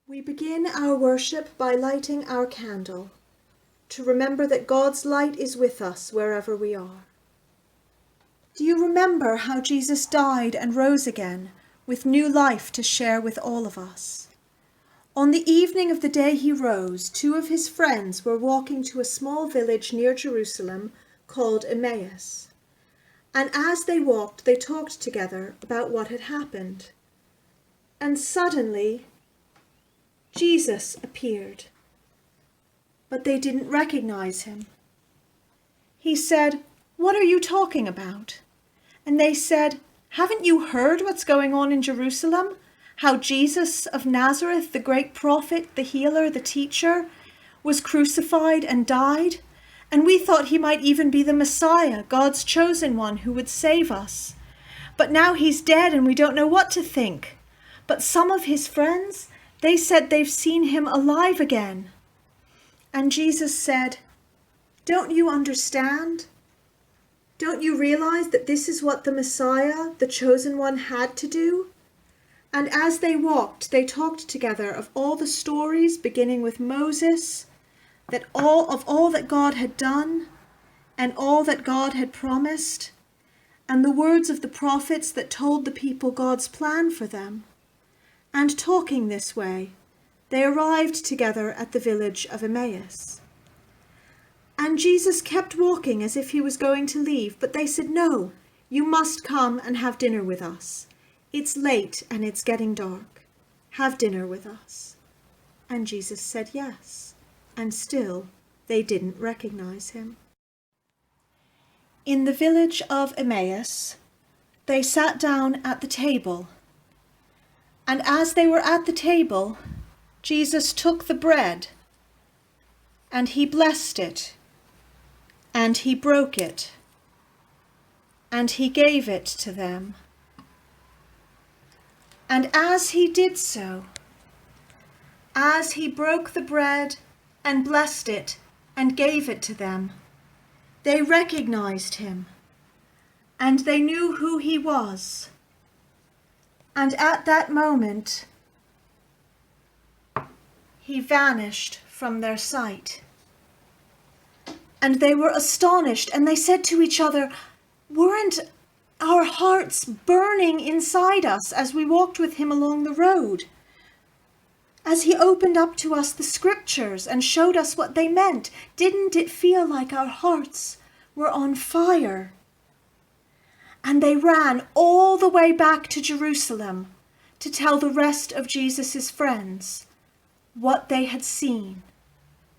We begin our worship by lighting our candle, to remember that God's light is with us wherever we are. Do you remember how Jesus died and rose again with new life to share with all of us? On the evening of the day he rose, 2 of his friends were walking to a small village near Jerusalem called Emmaus. And as they walked, they talked together about what had happened. And suddenly, Jesus appeared, but they didn't recognize him. He said, "What are you talking about?" And they said, "Haven't you heard what's going on in Jerusalem? How Jesus of Nazareth, the great prophet, the healer, the teacher, was crucified and died? And we thought he might even be the Messiah, God's chosen one who would save us. But now he's dead and we don't know what to think. But some of his friends, they said they've seen him alive again." And Jesus said, "Don't you understand? Don't you realize that this is what the Messiah, the chosen one, had to do?" And as they walked, they talked together of all the stories, beginning with Moses, that all that God had done, and all that God had promised, and the words of the prophets that told the people God's plan for them. And talking this way, they arrived together at the village of Emmaus. And Jesus kept walking as if he was going to leave, but they said, "No, you must come and have dinner with us. It's late and it's getting dark. Have dinner with us." And Jesus said yes, and still they didn't recognize him. In the village of Emmaus, they sat down at the table. And as they were at the table, Jesus took the bread, and he blessed it, and he broke it, and he gave it to them. And as he did so, as he broke the bread and blessed it and gave it to them, they recognized him, and they knew who he was. And at that moment, he vanished from their sight. And they were astonished, and they said to each other, "Weren't our hearts burning inside us as we walked with him along the road? As he opened up to us the scriptures and showed us what they meant, didn't it feel like our hearts were on fire?" And they ran all the way back to Jerusalem to tell the rest of Jesus' friends what they had seen,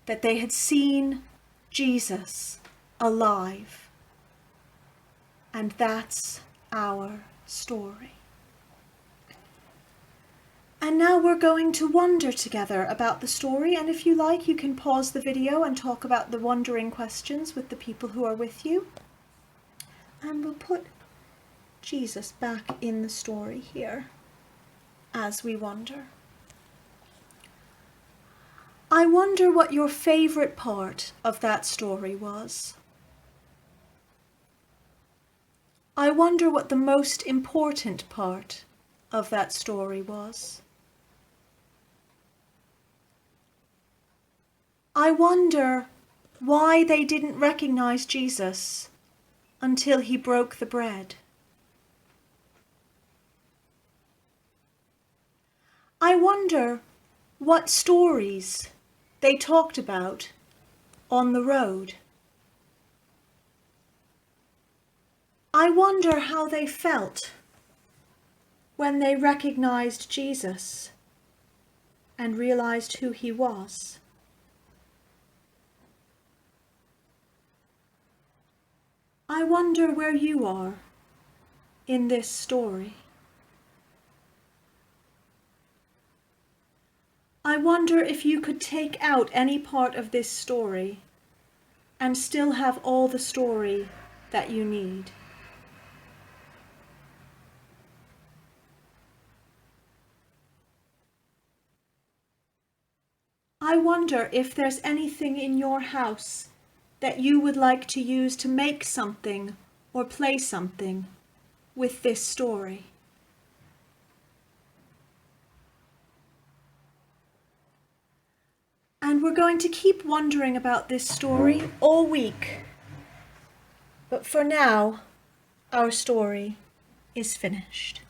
that they had seen Jesus alive. And that's our story. And now we're going to wonder together about the story, and if you like, you can pause the video and talk about the wondering questions with the people who are with you. And we'll put Jesus back in the story here as we wonder. I wonder what your favorite part of that story was. I wonder what the most important part of that story was. I wonder why they didn't recognize Jesus until he broke the bread. I wonder what stories they talked about on the road. I wonder how they felt when they recognized Jesus and realized who he was. I wonder where you are in this story. I wonder if you could take out any part of this story and still have all the story that you need. I wonder if there's anything in your house that you would like to use to make something or play something with this story. we're going to keep wondering about this story all week. But for now, our story is finished.